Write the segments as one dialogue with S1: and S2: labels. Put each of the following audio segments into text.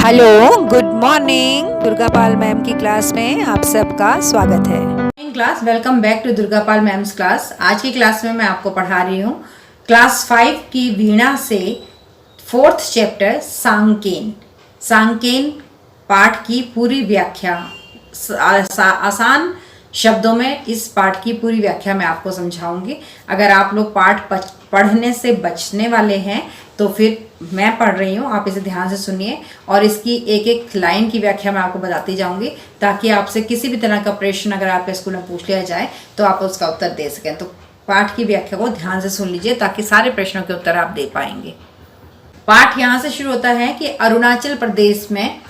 S1: Hello, good morning. Durga Pal ma'am की class में आप सबका स्वागत है।
S2: Class welcome back to Durga Pal ma'am's class. आज की क्लास में मैं आपको पढ़ा रही हूँ क्लास 5 की वीणा से 4th चैप्टर सांकेन। सांकेन पाठ की पूरी व्याख्या आसान शब्दों में इस पाठ की पूरी व्याख्या मैं आपको समझाऊंगी। अगर आप लोग पाठ पढ़ने से बचने वाले हैं तो फिर मैं पढ़ रही हूँ, आप इसे ध्यान से सुनिए और इसकी एक एक लाइन की व्याख्या मैं आपको बताती जाऊंगी ताकि आपसे किसी भी तरह का प्रश्न अगर आपके स्कूल में पूछ लिया जाए तो आप उसका उत्तर दे सकें। तो पाठ की व्याख्या को ध्यान से सुन लीजिए ताकि सारे प्रश्नों के उत्तर आप दे पाएंगे। पाठ यहाँ से शुरू होता है कि अरुणाचल प्रदेश में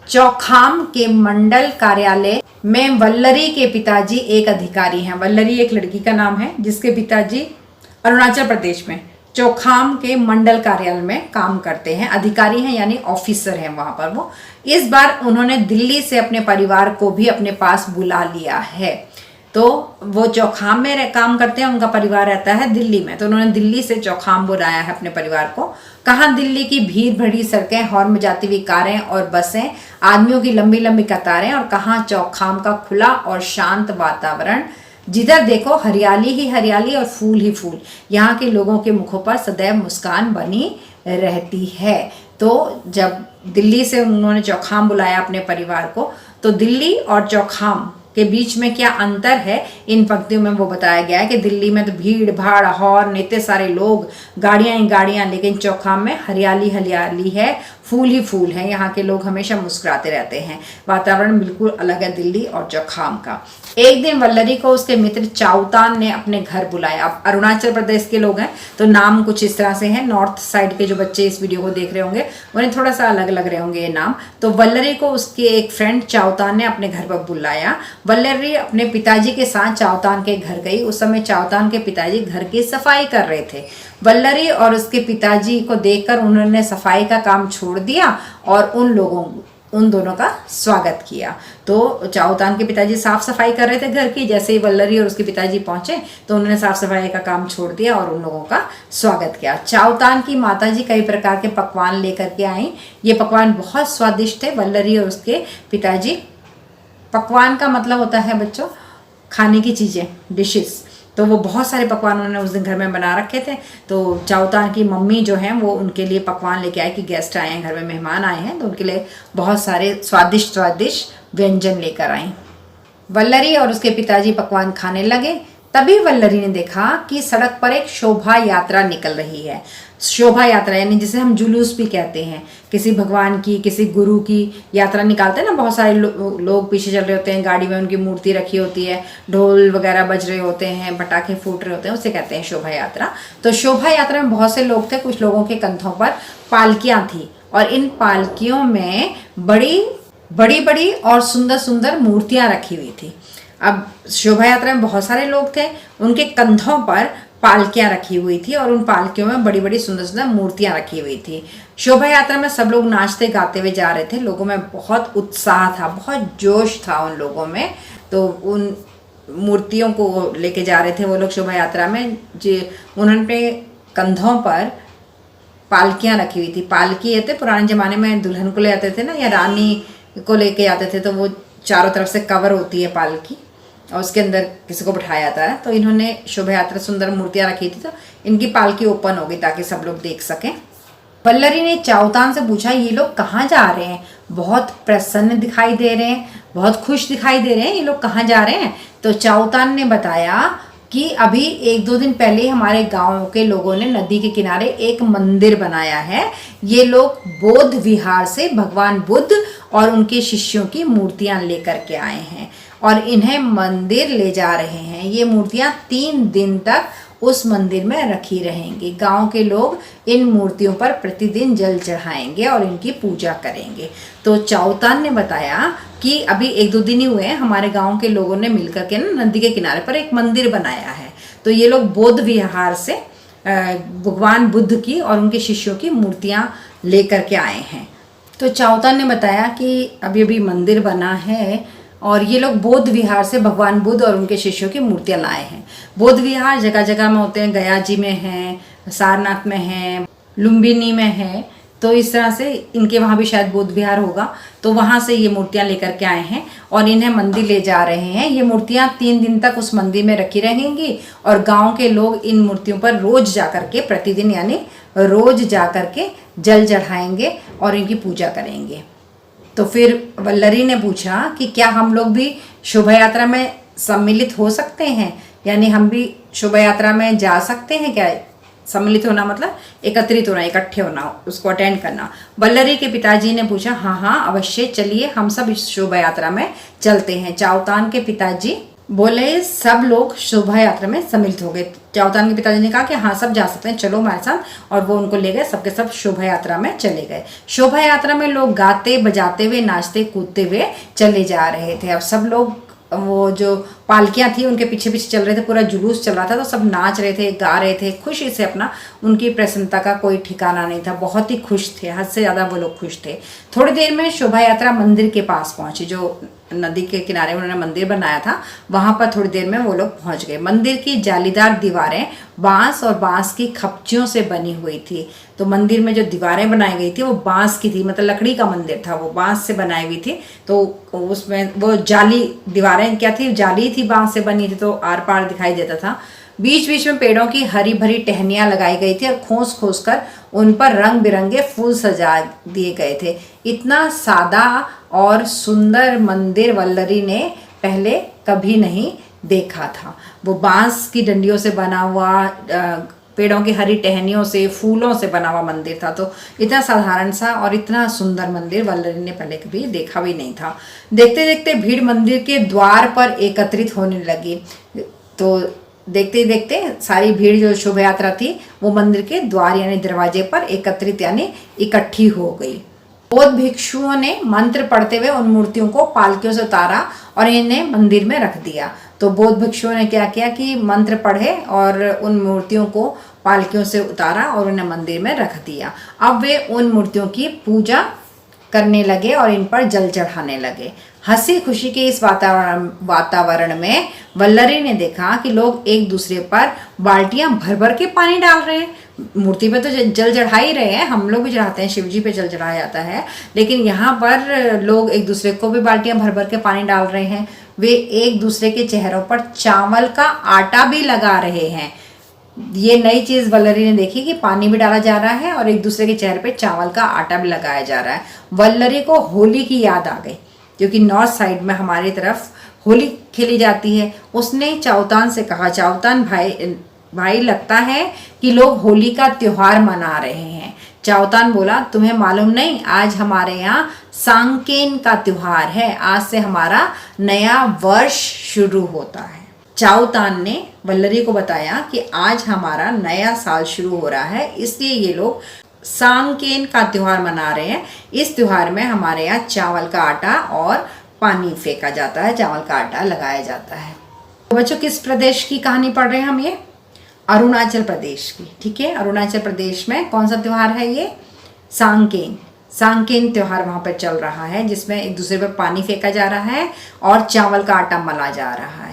S2: चौखाम के मंडल कार्यालय में वल्लरी के पिताजी एक अधिकारी हैं। वल्लरी एक लड़की का नाम है जिसके पिताजी अरुणाचल प्रदेश में चौखाम के मंडल कार्यालय में काम करते हैं, अधिकारी हैं यानी ऑफिसर हैं वहां पर वो। इस बार उन्होंने दिल्ली से अपने परिवार को भी अपने पास बुला लिया है। तो वो चौखाम में काम करते हैं, उनका परिवार रहता है दिल्ली में, तो उन्होंने दिल्ली से चौखाम बुलाया है अपने परिवार को। कहाँ दिल्ली की भीड़ भरी सड़कें, हॉर्न बजाती हुई कारें और बसें, आदमियों की लंबी लंबी कतारें, और कहाँ चौखाम का खुला और शांत वातावरण, जिधर देखो हरियाली ही हरियाली और फूल ही फूल। यहाँ के लोगों के मुखों पर सदैव मुस्कान बनी रहती है। तो जब दिल्ली से उन्होंने चौखाम बुलाया अपने परिवार को, तो दिल्ली और चौखाम के बीच में क्या अंतर है इन पंक्तियों में वो बताया गया है कि दिल्ली में तो भीड़ भाड़, हॉर्न, इतने सारे लोग, गाड़ियां ही गाड़ियां, लेकिन चौखाम में हरियाली हरियाली है, फूल ही फूल है। यहाँ के लोग हमेशा मुस्कुराते रहते हैं। वातावरण बिल्कुल अलग है दिल्ली और चौखाम का। एक दिन वल्लरी को उसके मित्र चाउतान ने अपने घर बुलाया। अब अरुणाचल प्रदेश के लोग हैं तो नाम कुछ इस तरह से हैं। नॉर्थ साइड के जो बच्चे इस वीडियो को देख रहे होंगे उन्हें थोड़ा सा अलग लग रहे होंगे ये नाम। तो वल्लरी को उसके एक फ्रेंड चाउतान ने अपने घर पर बुलाया। वल्लरी अपने पिताजी के साथ चाउतान के घर गई। उस समय चाउतान के पिताजी घर की सफाई कर रहे थे। वल्लरी और उसके पिताजी को देखकर उन्होंने सफाई का काम छोड़ दिया और उन दोनों का स्वागत किया। तो चाउतान के पिताजी साफ सफाई कर रहे थे घर की। जैसे ही वल्लरी और उसके पिताजी पहुंचे तो उन्होंने साफ सफाई का काम छोड़ दिया और उन लोगों का स्वागत किया। चाउतान की माताजी कई प्रकार के पकवान लेकर के आई। ये पकवान बहुत स्वादिष्ट थे। वल्लरी और उसके पिताजी, पकवान का मतलब होता है बच्चों खाने की चीज़ें, डिशेस, तो वो बहुत सारे पकवान उन्होंने उस दिन घर में बना रखे थे। तो चाउतान की मम्मी जो हैं वो उनके लिए पकवान लेके आए कि गेस्ट आए हैं, घर में मेहमान आए हैं, तो उनके लिए बहुत सारे स्वादिष्ट व्यंजन लेकर आई। वल्लरी और उसके पिताजी पकवान खाने लगे। तभी वल्लरी ने देखा कि सड़क पर एक शोभा यात्रा निकल रही है। शोभा यात्रा यानी जिसे हम जुलूस भी कहते हैं, किसी भगवान की, किसी गुरु की यात्रा निकालते हैं ना। बहुत सारे लोग पीछे चल रहे होते हैं, गाड़ी में उनकी मूर्ति रखी होती है, ढोल वगैरह बज रहे होते हैं, पटाखे फूट रहे होते हैं, उसे कहते हैं शोभा यात्रा। तो शोभा यात्रा में बहुत से लोग थे। कुछ लोगों के कंधों पर पालकियां थी और इन पालकियों में बड़ी बड़ी और सुंदर सुंदर मूर्तियां रखी हुई थी। अब शोभा यात्रा में बहुत सारे लोग थे, उनके कंधों पर पालकियां रखी हुई थी और उन पालकियों में बड़ी बड़ी सुंदर सुंदर मूर्तियां रखी हुई थी। शोभा यात्रा में सब लोग नाचते गाते हुए जा रहे थे। लोगों में बहुत उत्साह था, बहुत जोश था उन लोगों में। तो उन मूर्तियों को लेके जा रहे थे वो लोग शोभा यात्रा में। उन्होंने अपने कंधों पर पालकियां रखी हुई थी। पालकी थे पुराने जमाने में दुल्हन को ले आते थे ना, या रानी को लेके आते थे, तो वो चारों तरफ से कवर होती है पालकी और उसके अंदर किसी को बिठाया जाता है। तो इन्होंने शोभा यात्रा सुंदर मूर्तियां रखी थी, तो इनकी पालकी ओपन हो गई ताकि सब लोग देख सकें। वल्लरी ने चाउतान से पूछा, ये लोग कहाँ जा रहे हैं? बहुत प्रसन्न दिखाई दे रहे हैं, बहुत खुश दिखाई दे रहे हैं, ये लोग कहाँ जा रहे हैं? तो चाउतान ने बताया कि अभी 1-2 दिन पहले हमारे गांव के लोगों ने नदी के किनारे एक मंदिर बनाया है। ये लोग बौद्ध विहार से भगवान बुद्ध और उनके शिष्यों की मूर्तियां लेकर के आए हैं और इन्हें मंदिर ले जा रहे हैं। ये मूर्तियां 3 दिन तक उस मंदिर में रखी रहेंगी। गांव के लोग इन मूर्तियों पर प्रतिदिन जल चढ़ाएंगे और इनकी पूजा करेंगे। तो चाउतान ने बताया कि अभी 1-2 दिन ही हुए हैं, हमारे गांव के लोगों ने मिलकर के ना नदी के किनारे पर एक मंदिर बनाया है। तो ये लोग बौद्ध विहार से भगवान बुद्ध की और उनके शिष्यों की मूर्तियां लेकर के आए हैं। तो चाउतान ने बताया कि अभी अभी मंदिर बना है और ये लोग बौद्ध विहार से भगवान बुद्ध और उनके शिष्यों की मूर्तियां लाए हैं। बौद्ध विहार जगह जगह में होते हैं, गया जी में हैं, सारनाथ में हैं, लुम्बिनी में है। तो इस तरह से इनके वहाँ भी शायद बौद्ध विहार होगा, तो वहाँ से ये मूर्तियाँ लेकर के आए हैं और इन्हें मंदिर ले जा रहे हैं। ये मूर्तियाँ 3 दिन तक उस मंदिर में रखी रहेंगी और गांव के लोग इन मूर्तियों पर रोज जा करके, प्रतिदिन यानी रोज जा करके जल चढ़ाएंगे और इनकी पूजा करेंगे। तो फिर वल्लरी ने पूछा कि क्या हम लोग भी शोभा यात्रा में सम्मिलित हो सकते हैं, यानी हम भी शोभा यात्रा में जा सकते हैं क्या? सम्मिलित होना मतलब एकत्रित होना, इकट्ठे होना, उसको अटेंड करना। वल्लरी के पिताजी ने पूछा हाँ हाँ अवश्य, चलिए हम सब इस शोभा यात्रा में चलते हैं। चाओतान के पिताजी बोले सब लोग शोभा यात्रा में सम्मिलित हो गए। चाओतान के पिताजी ने कहा कि हाँ सब जा सकते हैं, चलो हमारे साथ, और वो उनको ले गए, सबके सब शोभा यात्रा में चले गए। शोभा यात्रा में लोग गाते बजाते हुए, नाचते कूदते हुए चले जा रहे थे। अब सब लोग, वो जो पालकियाँ थी उनके पीछे पीछे चल रहे थे, पूरा जुलूस चल रहा था, तो सब नाच रहे थे, गा रहे थे खुशी से अपना। उनकी प्रसन्नता का कोई ठिकाना नहीं था, बहुत ही खुश थे, हद से ज़्यादा वो लोग खुश थे। थोड़ी देर में शोभा यात्रा मंदिर के पास पहुंची, जो नदी के किनारे उन्होंने मंदिर बनाया था, वहां पर थोड़ी देर में वो लोग पहुंच गए। मंदिर की जालीदार दीवारें बांस और बांस की खपचियों से बनी हुई थी। तो मंदिर में जो दीवारें बनाई गई थी वो बांस की थी, मतलब लकड़ी का मंदिर था, वो बांस से बनाई हुई थी। तो उसमें वो जाली दीवारें क्या थी, जाली थी, बांस से बनी थी, तो आर पार दिखाई देता था। बीच बीच में पेड़ों की हरी भरी टहनियाँ लगाई गई थी और खोस खोस कर उन पर रंग बिरंगे फूल सजा दिए गए थे। इतना सादा और सुंदर मंदिर वल्लरी ने पहले कभी नहीं देखा था। वो बांस की डंडियों से बना हुआ, पेड़ों की हरी टहनियों से, फूलों से बना हुआ मंदिर था। तो इतना साधारण सा और इतना सुंदर मंदिर वल्लरी ने पहले कभी देखा भी नहीं था। देखते देखते भीड़ मंदिर के द्वार पर एकत्रित होने लगी। तो देखते ही देखते सारी भीड़ जो शोभा यात्रा थी वो मंदिर के द्वार यानी दरवाजे पर एकत्रित यानी इकट्ठी हो गई। बौद्ध भिक्षुओं ने मंत्र पढ़ते हुए उन मूर्तियों को पालकियों से उतारा और इन्हें मंदिर में रख दिया। तो बौद्ध भिक्षुओं ने क्या किया कि मंत्र पढ़े और उन मूर्तियों को पालकियों से उतारा और उन्हें मंदिर में रख दिया। अब वे उन मूर्तियों की पूजा करने लगे और इन पर जल चढ़ाने लगे। हंसी खुशी के इस वातावरण में वल्लरी ने देखा कि लोग एक दूसरे पर बाल्टियां भर भर के पानी डाल रहे हैं। मूर्ति पे तो जल चढ़ा ही रहे हैं, हम लोग भी चढ़ाते हैं, शिव जी पे जल चढ़ाया जाता है, लेकिन यहाँ पर लोग एक दूसरे को भी बाल्टियां भर भर के पानी डाल रहे हैं। वे एक दूसरे के चेहरों पर चावल का आटा भी लगा रहे हैं। ये नई चीज वल्लरी ने देखी कि पानी भी डाला जा रहा है और एक दूसरे के चेहरे पे चावल का आटा भी लगाया जा रहा है। वल्लरी को होली की याद आ गई, क्योंकि नॉर्थ साइड में हमारी तरफ होली खेली जाती है। उसने चाओतान से कहा, चाओतान भाई लगता है कि लोग होली का त्योहार मना रहे हैं। चाओतान बोला, तुम्हें मालूम नहीं, आज हमारे यहाँ सांकेन का त्योहार है, आज से हमारा नया वर्ष शुरू होता है। चाओतान ने वल्लरी को बताया कि आज हमारा नया साल शुरू हो रहा है, इसलिए ये लोग सांकेन का त्योहार मना रहे हैं। इस त्योहार में हमारे यहाँ चावल का आटा और पानी फेंका जाता है, चावल का आटा लगाया जाता है। तो बच्चों किस प्रदेश की कहानी पढ़ रहे हैं हम? ये अरुणाचल प्रदेश की, ठीक है। अरुणाचल प्रदेश में कौन सा त्योहार है ये? सांकेन। सांकेन त्योहार वहाँ पर चल रहा है, जिसमें एक दूसरे पर पानी फेंका जा रहा है और चावल का आटा मला जा रहा है।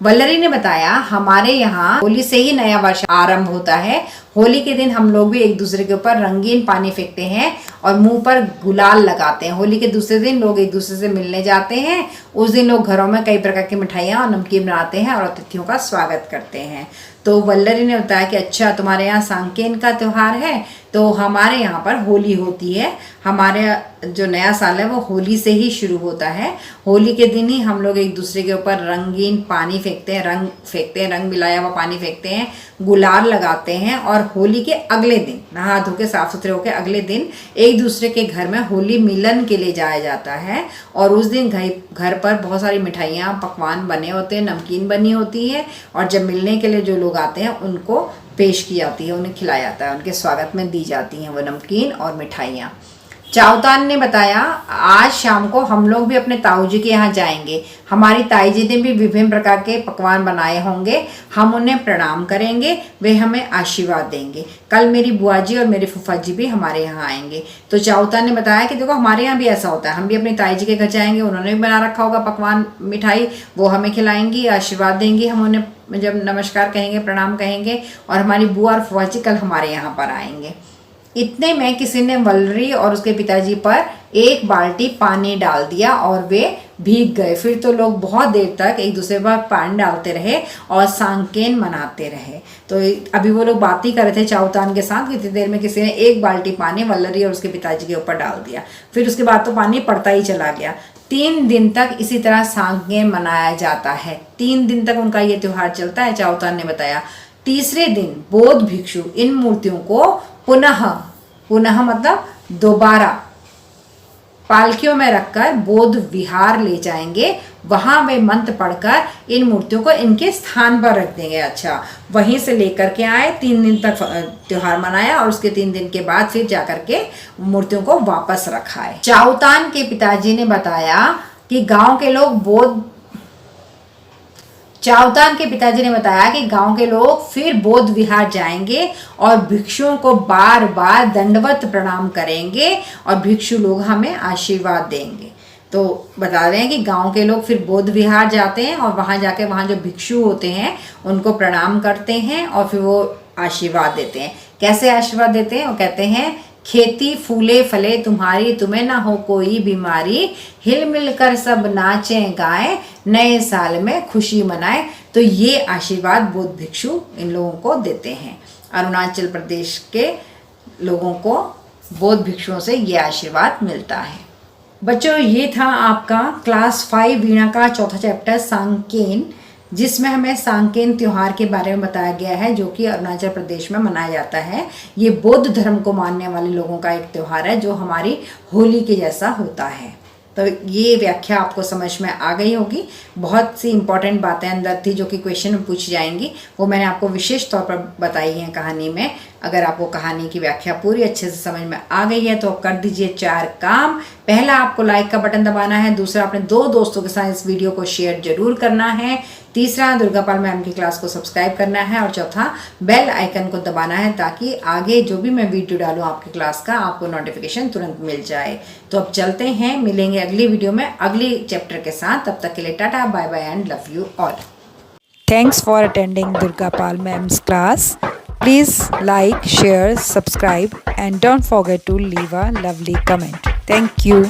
S2: वल्लरी ने बताया, हमारे यहाँ होली से ही नया वर्ष आरंभ होता है। होली के दिन हम लोग भी एक दूसरे के ऊपर रंगीन पानी फेंकते हैं और मुंह पर गुलाल लगाते हैं। होली के दूसरे दिन लोग एक दूसरे से मिलने जाते हैं। उस दिन लोग घरों में कई प्रकार की मिठाइयाँ और नमकीन बनाते हैं और अतिथियों का स्वागत करते हैं। तो वल्लरी ने बताया कि अच्छा, तुम्हारे यहाँ सांकेन का त्योहार है, तो हमारे यहाँ पर होली होती है। हमारे जो नया साल है वो होली से ही शुरू होता है। होली के दिन ही हम लोग एक दूसरे के ऊपर रंगीन पानी फेंकते हैं, रंग मिलाया हुआ पानी फेंकते हैं, गुलाल लगाते हैं और होली के अगले दिन नहा धो के साफ सुथरे होकर अगले दिन एक दूसरे के घर में होली मिलन के लिए जाया जाता है। और उस दिन घर पर बहुत सारी मिठाइयाँ पकवान बने होते हैं, नमकीन बनी होती है, और जब मिलने के लिए जो लोग आते हैं उनको पेश की जाती है, उन्हें खिलाया जाता है, उनके स्वागत में दी जाती हैं वो नमकीन और मिठाइयाँ। चाओतान ने बताया, आज शाम को हम लोग भी अपने ताऊ जी के यहाँ जाएंगे। हमारी ताई जी ने भी विभिन्न प्रकार के पकवान बनाए होंगे, हम उन्हें प्रणाम करेंगे, वे हमें आशीर्वाद देंगे। कल मेरी बुआ जी और मेरे फूफा जी भी हमारे यहाँ आएंगे। तो चाओतान ने बताया कि देखो हमारे यहाँ भी ऐसा होता है, हम भी अपनी ताई जी के घर जाएंगे, उन्होंने भी बना रखा होगा पकवान मिठाई, वो हमें खिलाएंगी, आशीर्वाद देंगी, हम उन्हें जब नमस्कार कहेंगे, प्रणाम कहेंगे, और हमारी बुआ और फूफा जी कल हमारे यहाँ पर आएंगे। इतने में किसी ने वल्लरी और उसके पिताजी पर एक बाल्टी पानी डाल दिया और वे भीग गए। फिर तो लोग बहुत देर तक एक दूसरे पर पानी डालते रहे और सांकेन मनाते रहे। तो अभी वो लोग बात ही कर रहे थे चाउतान के साथ, कितनी देर में किसी ने एक बाल्टी पानी वल्लरी और उसके पिताजी के ऊपर डाल दिया। फिर उसके बाद तो पानी पड़ता ही चला गया। 3 दिन तक इसी तरह सांकेन मनाया जाता है। 3 दिन तक उनका ये त्यौहार चलता है, चाउतान ने बताया। तीसरे दिन बौद्ध भिक्षु इन मूर्तियों को पुनः मतलब दोबारा पालकियों में रखकर बौद्ध विहार ले जाएंगे। वहां वे मंत्र पढ़कर इन मूर्तियों को इनके स्थान पर रख देंगे। अच्छा, वहीं से लेकर के आए, 3 दिन तक त्योहार मनाया और उसके 3 दिन के बाद फिर जाकर के मूर्तियों को वापस रखाए। चाउतान के पिताजी ने बताया कि गांव के गांव के लोग फिर बौद्ध विहार जाएंगे और भिक्षुओं को बार बार दंडवत प्रणाम करेंगे और भिक्षु लोग हमें आशीर्वाद देंगे। तो बता रहे हैं कि गांव के लोग फिर बौद्ध विहार जाते हैं और वहां जाके वहां जो भिक्षु होते हैं उनको प्रणाम करते हैं और फिर वो आशीर्वाद देते हैं। कैसे आशीर्वाद देते हैं? वो कहते हैं, खेती फूले फले तुम्हारी, तुम्हें ना हो कोई बीमारी, हिल मिल कर सब नाचें गाएं, नए साल में खुशी मनाएं। तो ये आशीर्वाद बौद्ध भिक्षु इन लोगों को देते हैं। अरुणाचल प्रदेश के लोगों को बौद्ध भिक्षुओं से ये आशीर्वाद मिलता है। बच्चों, ये था आपका क्लास 5 वीणा का चौथा चैप्टर सांकेन, जिसमें हमें सांकेन त्योहार के बारे में बताया गया है, जो कि अरुणाचल प्रदेश में मनाया जाता है। ये बौद्ध धर्म को मानने वाले लोगों का एक त्यौहार है जो हमारी होली के जैसा होता है। तो ये व्याख्या आपको समझ में आ गई होगी। बहुत सी इंपॉर्टेंट बातें अंदर थी जो कि क्वेश्चन में पूछी जाएंगी, वो मैंने आपको विशेष तौर पर बताई हैं कहानी में। अगर आपको कहानी की व्याख्या पूरी अच्छे से समझ में आ गई है तो कर दीजिए 4 काम। पहला, आपको लाइक का बटन दबाना है। दूसरा, अपने 2 दोस्तों के साथ इस वीडियो को शेयर जरूर करना है। तीसरा, दुर्गापाल मैम की क्लास को सब्सक्राइब करना है। और चौथा, बेल आइकन को दबाना है ताकि आगे जो भी मैं वीडियो डालूँ आपकी क्लास का, आपको नोटिफिकेशन तुरंत मिल जाए। तो अब चलते हैं, मिलेंगे अगली वीडियो में अगली चैप्टर के साथ। तब तक के लिए tata, bye bye and love you all.
S1: Thanks for attending Durgapal Ma'am's class. Please like, share, subscribe and don't forget to leave a lovely comment. Thank you.